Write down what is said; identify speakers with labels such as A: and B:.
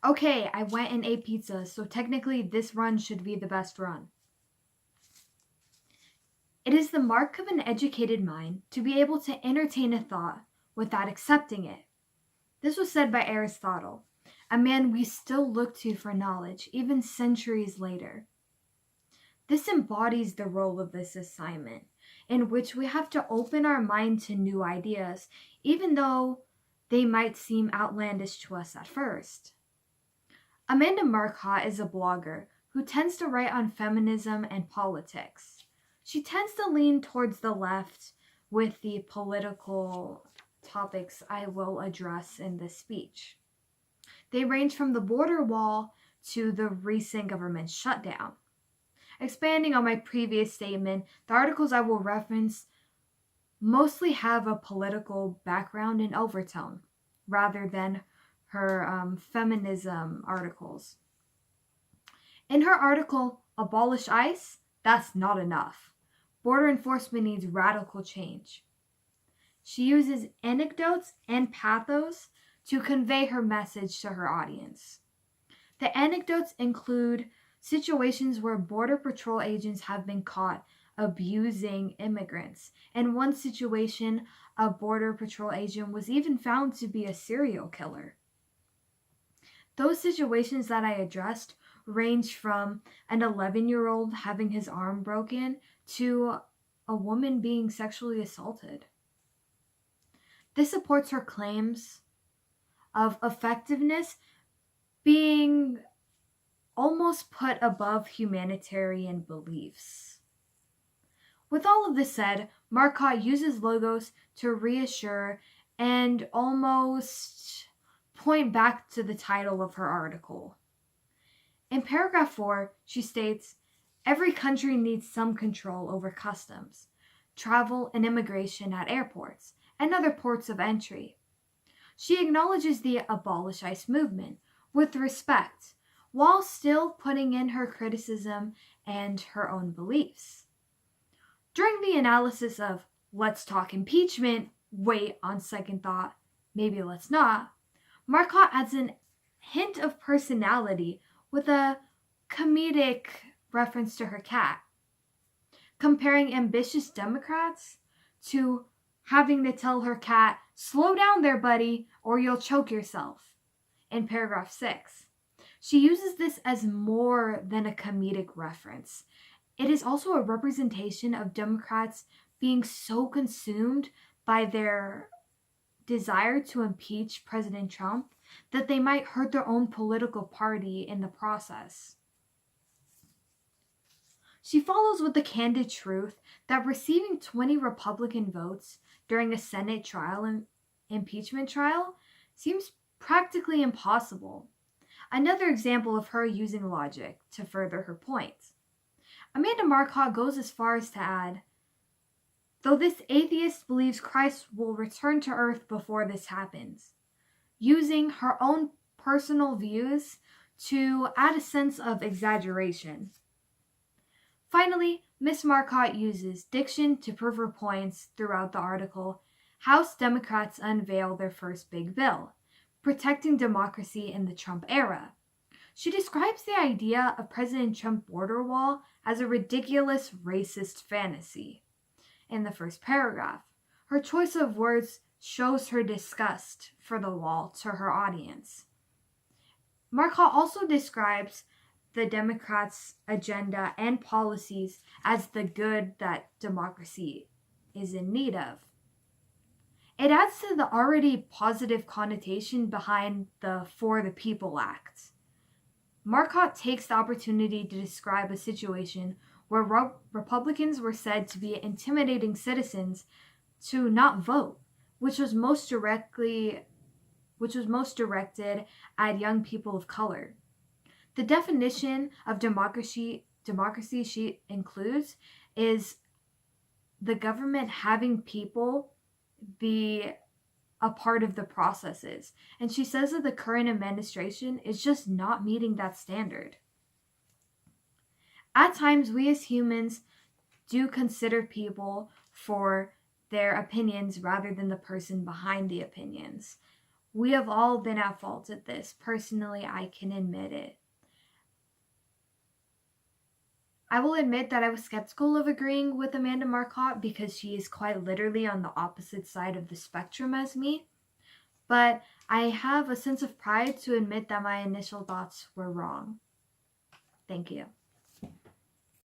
A: Okay, I went and ate pizza, so technically this run should be the best run. It is the mark of an educated mind to be able to entertain a thought without accepting it. This was said by Aristotle, a man we still look to for knowledge, even centuries later. This embodies the role of this assignment, in which we have to open our mind to new ideas, even though they might seem outlandish to us at first. Amanda Marcotte is a blogger who tends to write on feminism and politics. She tends to lean towards the left with the political topics I will address in this speech. They range from the border wall to the recent government shutdown. Expanding on my previous statement, the articles I will reference mostly have a political background and overtone, rather than her feminism articles. In her article, Abolish ICE, that's not enough. Border enforcement needs radical change. She uses anecdotes and pathos to convey her message to her audience. The anecdotes include situations where Border Patrol agents have been caught abusing immigrants. In one situation, a Border Patrol agent was even found to be a serial killer. Those situations that I addressed range from an 11-year-old having his arm broken to a woman being sexually assaulted. This supports her claims of effectiveness being almost put above humanitarian beliefs. With all of this said, Marcotte uses logos to reassure and almost point back to the title of her article. In paragraph 4, she states, every country needs some control over customs, travel, and immigration at airports and other ports of entry. She acknowledges the Abolish ICE movement with respect, while still putting in her criticism and her own beliefs. During the analysis of let's talk impeachment, wait, on second thought, maybe let's not, Marcotte adds a hint of personality with a comedic reference to her cat, comparing ambitious Democrats to having to tell her cat, slow down there, buddy, or you'll choke yourself, in paragraph 6. She uses this as more than a comedic reference. It is also a representation of Democrats being so consumed by their desire to impeach President Trump that they might hurt their own political party in the process. She follows with the candid truth that receiving 20 Republican votes during a Senate trial and impeachment trial seems practically impossible. Another example of her using logic to further her point. Amanda Marcotte goes as far as to add, though this atheist believes Christ will return to earth before this happens, using her own personal views to add a sense of exaggeration. Finally, Miss Marcotte uses diction to prove her points throughout the article. House Democrats unveil their first big bill, protecting democracy in the Trump era. She describes the idea of President Trump's border wall as a ridiculous racist fantasy. In the first paragraph, her choice of words shows her disgust for the wall to her audience. Marcotte also describes the Democrats' agenda and policies as the good that democracy is in need of. It adds to the already positive connotation behind the For the People Act. Marcotte takes the opportunity to describe a situation where Republicans were said to be intimidating citizens to not vote, which was most directed at young people of color. The definition of democracy she includes is the government having people be a part of the processes. And she says that the current administration is just not meeting that standard. At times, we as humans do consider people for their opinions rather than the person behind the opinions. We have all been at fault at this. Personally, I can admit it. I will admit that I was skeptical of agreeing with Amanda Marcotte because she is quite literally on the opposite side of the spectrum as me. But I have a sense of pride to admit that my initial thoughts were wrong. Thank you.